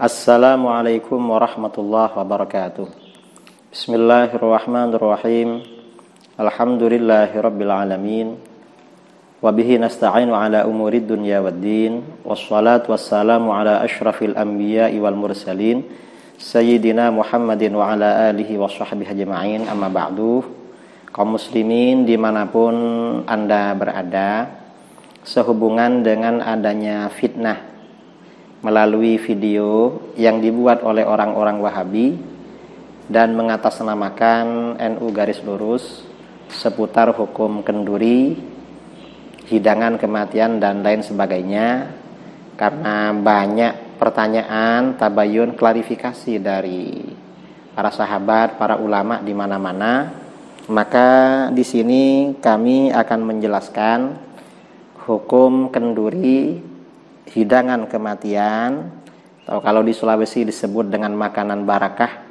Assalamualaikum warahmatullahi wabarakatuh. Bismillahirrahmanirrahim. Alhamdulillahirabbil alamin. Wa bihi nasta'inu ala umurid dunya waddin. Wassalatu wassalamu ala asyrafil anbiya'i wal mursalin Sayyidina Muhammadin wa ala alihi wa sahbihi ajma'in. Amma ba'du. Kaum muslimin dimanapun Anda berada, sehubungan dengan adanya fitnah melalui video yang dibuat oleh orang-orang Wahabi dan mengatasnamakan NU garis lurus seputar hukum kenduri, hidangan kematian dan lain sebagainya, karena banyak pertanyaan, tabayun, klarifikasi dari para sahabat, para ulama di mana-mana, maka di sini kami akan menjelaskan hukum kenduri, hidangan kematian, atau kalau di Sulawesi disebut dengan makanan barakah,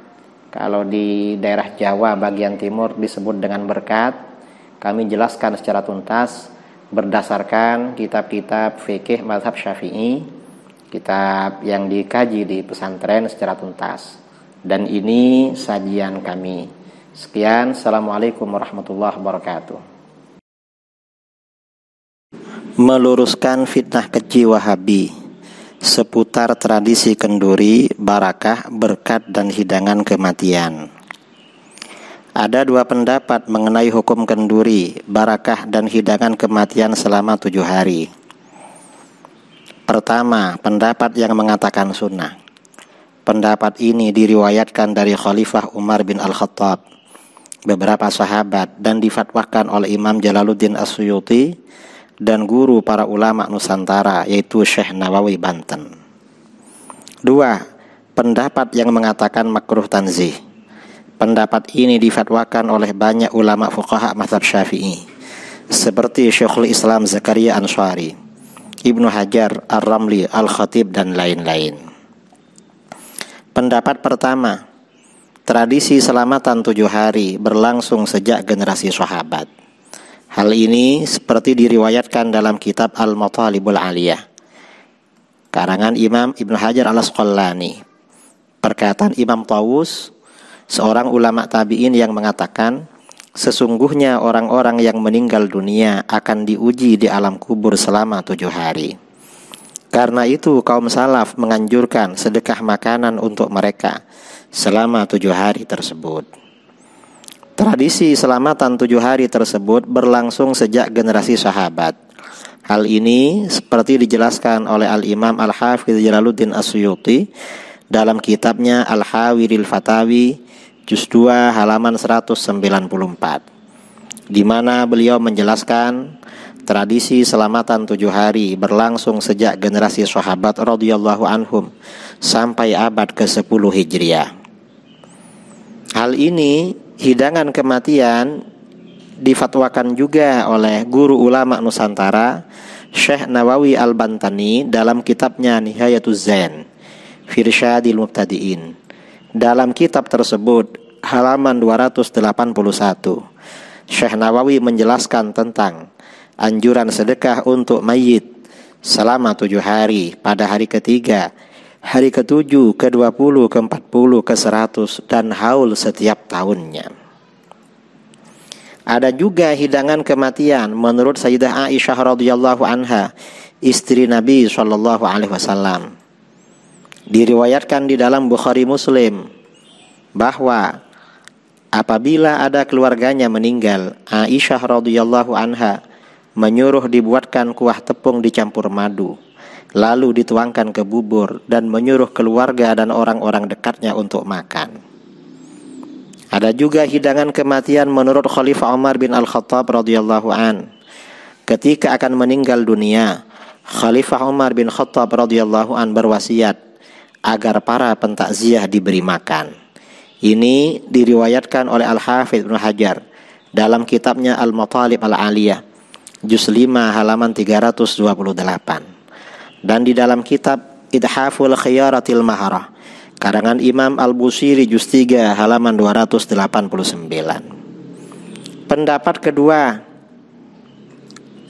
kalau di daerah Jawa bagian timur disebut dengan berkat. Kami jelaskan secara tuntas berdasarkan kitab-kitab fikih mazhab Syafi'i, kitab yang dikaji di pesantren secara tuntas. Dan ini sajian kami. Sekian, Assalamualaikum warahmatullahi wabarakatuh. Meluruskan fitnah keji Wahabi seputar tradisi kenduri, barakah, berkat, dan hidangan kematian. Ada dua pendapat mengenai hukum kenduri, barakah, dan hidangan kematian selama 7 hari. Pertama, pendapat yang mengatakan sunnah. Pendapat ini diriwayatkan dari Khalifah Umar bin Al-Khattab, beberapa sahabat, dan difatwakan oleh Imam Jalaluddin As-Suyuti dan guru para ulama Nusantara, yaitu Syekh Nawawi Banten. 2. Pendapat yang mengatakan makruh tanzih. Pendapat ini difatwakan oleh banyak ulama fuqaha mazhab Syafi'i seperti Syekhul Islam Zakaria Ansari, Ibnu Hajar, Ar-Ramli, Al-Khatib, dan lain-lain. Pendapat pertama, tradisi selamatan 7 hari berlangsung sejak generasi sahabat. Hal ini seperti diriwayatkan dalam kitab Al-Matalibul Aliyah, karangan Imam Ibnu Hajar Al-Asqalani. Perkataan Imam Tawus, seorang ulama tabi'in, yang mengatakan, sesungguhnya orang-orang yang meninggal dunia akan diuji di alam kubur selama 7 hari. Karena itu kaum salaf menganjurkan sedekah makanan untuk mereka selama 7 hari tersebut. Tradisi selamatan 7 hari tersebut berlangsung sejak generasi sahabat. Hal ini seperti dijelaskan oleh Al-Imam Al-Hafidh Jalaluddin As-Suyuti dalam kitabnya Al-Hawiril Fatawi, juz 2 halaman 194, di mana beliau menjelaskan tradisi selamatan 7 hari berlangsung sejak generasi sahabat radhiyallahu anhum sampai abad ke-10 Hijriah. Hal ini, hidangan kematian, difatwakan juga oleh guru ulama Nusantara Syekh Nawawi Al-Bantani dalam kitabnya Nihayatuz Zain fi Irsyadil Mubtadi'in. Dalam kitab tersebut halaman 281, Syekh Nawawi menjelaskan tentang anjuran sedekah untuk mayit selama 7 hari, pada hari ketiga, hari ke-7, ke-20, ke-40, ke-100, dan haul setiap tahunnya. Ada juga hidangan kematian menurut Sayyidah Aisyah radhiyallahu anha, istri Nabi sallallahu alaihi wasallam. Diriwayatkan di dalam Bukhari Muslim bahwa apabila ada keluarganya meninggal, Aisyah radhiyallahu anha menyuruh dibuatkan kuah tepung dicampur madu, lalu dituangkan ke bubur, dan menyuruh keluarga dan orang-orang dekatnya untuk makan. Ada juga hidangan kematian menurut Khalifah Umar bin Al-Khattab radhiyallahu an. Ketika akan meninggal dunia, Khalifah Umar bin Khattab radhiyallahu an berwasiat agar para pentakziah diberi makan. Ini diriwayatkan oleh Al-Hafidh Ibnu Hajar dalam kitabnya Al-Matalib Al-Aliyah, juz 5 halaman 328. Dan di dalam kitab Idhaful Khiyaratil Maharah, karangan Imam Al-Busiri, juz 3 halaman 289. Pendapat kedua,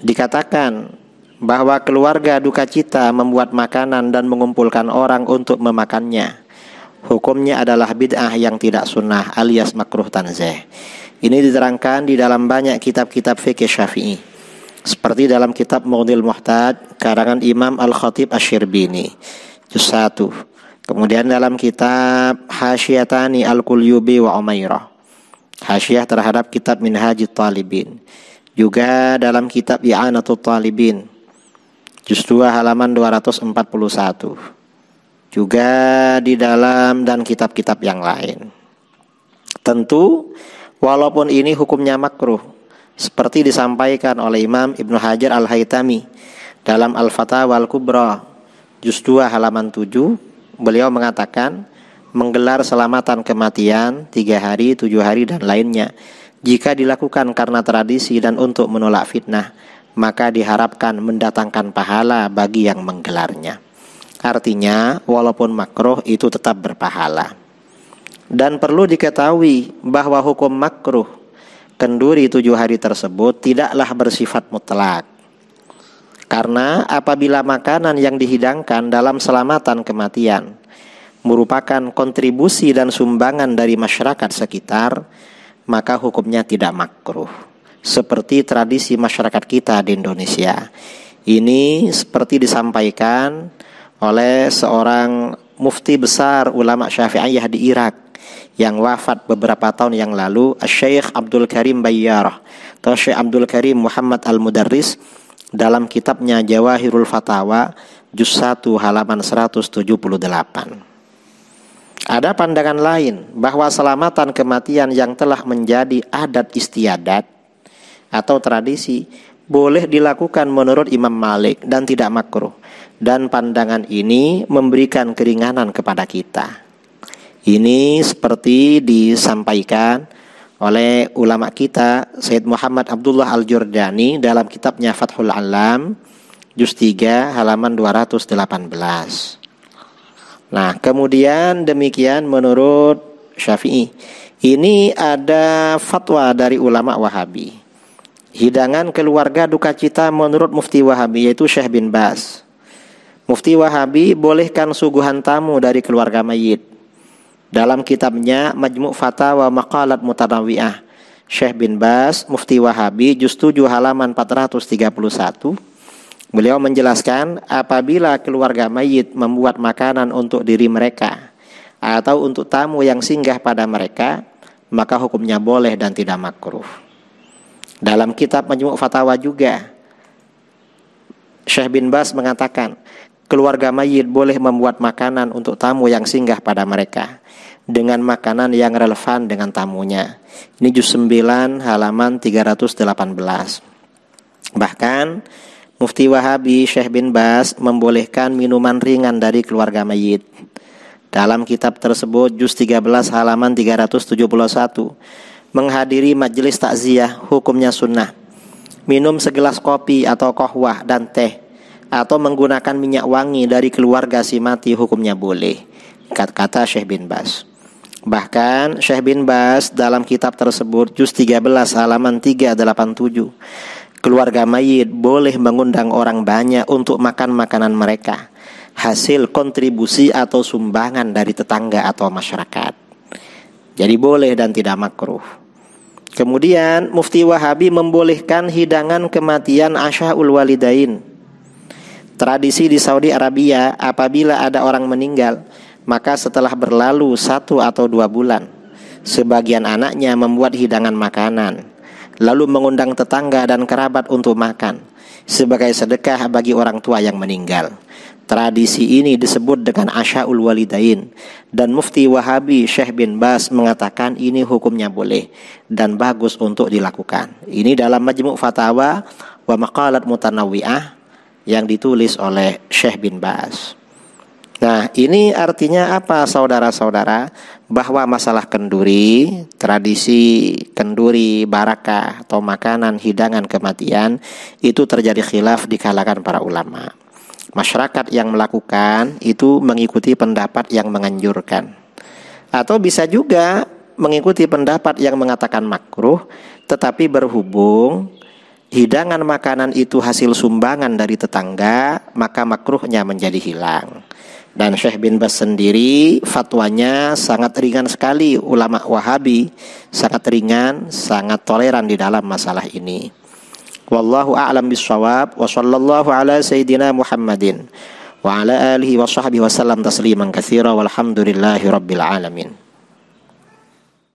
dikatakan bahwa keluarga duka cita membuat makanan dan mengumpulkan orang untuk memakannya, hukumnya adalah bid'ah yang tidak sunnah alias makruh tanzih. Ini diterangkan di dalam banyak kitab-kitab fikih Syafi'i, seperti dalam kitab Mughnil Muhtaj karangan Imam Al-Khatib Asy-Syirbini juz 1. Kemudian dalam kitab Hasyiyatani Al-Qulyubi wa Umairah, hasyiyah terhadap kitab Minhajut Talibin. Juga dalam kitab I'anatul Talibin juz 2 halaman 241. Juga di dalam dan kitab-kitab yang lain. Tentu walaupun ini hukumnya makruh, seperti disampaikan oleh Imam Ibnu Hajar Al-Haytami dalam Al-Fatawa Al-Kubra juz 2 halaman 7, beliau mengatakan menggelar selamatan kematian 3 hari, 7 hari dan lainnya jika dilakukan karena tradisi dan untuk menolak fitnah, maka diharapkan mendatangkan pahala bagi yang menggelarnya. Artinya walaupun makruh itu tetap berpahala. Dan perlu diketahui bahwa hukum makruh kenduri 7 hari tersebut tidaklah bersifat mutlak. Karena apabila makanan yang dihidangkan dalam selamatan kematian merupakan kontribusi dan sumbangan dari masyarakat sekitar, maka hukumnya tidak makruh. Seperti tradisi masyarakat kita di Indonesia. Ini seperti disampaikan oleh seorang mufti besar ulama Syafi'iyah di Irak yang wafat beberapa tahun yang lalu, Syekh Abdul Karim Bayyarah atau Syekh Abdul Karim Muhammad Al-Mudarris, dalam kitabnya Jawahirul Fatawa juz 1 halaman 178. Ada pandangan lain bahwa selamatan kematian yang telah menjadi adat istiadat atau tradisi boleh dilakukan menurut Imam Malik dan tidak makruh, dan pandangan ini memberikan keringanan kepada kita. Ini seperti disampaikan oleh ulama kita Sayyid Muhammad Abdullah Al-Jurdani dalam kitabnya Fathul Alam juz 3 halaman 218. Nah, kemudian demikian menurut Syafi'i. Ini ada fatwa dari ulama Wahabi. Hidangan keluarga duka cita menurut Mufti Wahabi yaitu Syekh bin Baz. Mufti Wahabi bolehkan suguhan tamu dari keluarga mayit. Dalam kitabnya Majmu' Fatawa Maqalat Mutanawwi'ah, Syekh bin Baz, Mufti Wahabi juz 7 halaman 431, beliau menjelaskan apabila keluarga mayit membuat makanan untuk diri mereka atau untuk tamu yang singgah pada mereka, maka hukumnya boleh dan tidak makruh. Dalam kitab Majmu' Fatawa juga Syekh bin Baz mengatakan keluarga mayit boleh membuat makanan untuk tamu yang singgah pada mereka dengan makanan yang relevan dengan tamunya. Ini juz 9 halaman 318. Bahkan Mufti Wahabi Syekh bin Baz membolehkan minuman ringan dari keluarga mayit. Dalam kitab tersebut juz 13 halaman 371, menghadiri majelis takziah hukumnya sunnah. Minum segelas kopi atau kohwah dan teh atau menggunakan minyak wangi dari keluarga si mati hukumnya boleh, kata Syekh bin Baz. Bahkan Syekh bin Baz dalam kitab tersebut juz 13 halaman 387, keluarga mayit boleh mengundang orang banyak untuk makan makanan mereka, hasil kontribusi atau sumbangan dari tetangga atau masyarakat. Jadi boleh dan tidak makruh. Kemudian Mufti Wahabi membolehkan hidangan kematian Asyaul Walidain. Tradisi di Saudi Arabia, apabila ada orang meninggal, maka setelah berlalu 1 atau 2 bulan, sebagian anaknya membuat hidangan makanan, lalu mengundang tetangga dan kerabat untuk makan, sebagai sedekah bagi orang tua yang meninggal. Tradisi ini disebut dengan Asyaul Walidain, dan Mufti Wahabi Syekh bin Baz mengatakan ini hukumnya boleh dan bagus untuk dilakukan. Ini dalam Majmu' Fatawa wa Maqalat Mutanawwi'ah yang ditulis oleh Syekh bin Baz. Nah, ini artinya apa saudara-saudara? Bahwa masalah kenduri, tradisi kenduri barakah atau makanan hidangan kematian itu terjadi khilaf di kalangan para ulama. Masyarakat yang melakukan itu mengikuti pendapat yang menganjurkan, atau bisa juga mengikuti pendapat yang mengatakan makruh, tetapi berhubung hidangan makanan itu hasil sumbangan dari tetangga, maka makruhnya menjadi hilang. Dan Syekh bin Baz sendiri fatwanya sangat ringan sekali. Ulama Wahabi sangat ringan, sangat toleran di dalam masalah ini. Wallahu a'lam bishawab. Wa sallallahu ala sayyidina Muhammadin wa ala alihi wa sahbihi wa sallam tasliman katsira walhamdulillahi rabbil alamin.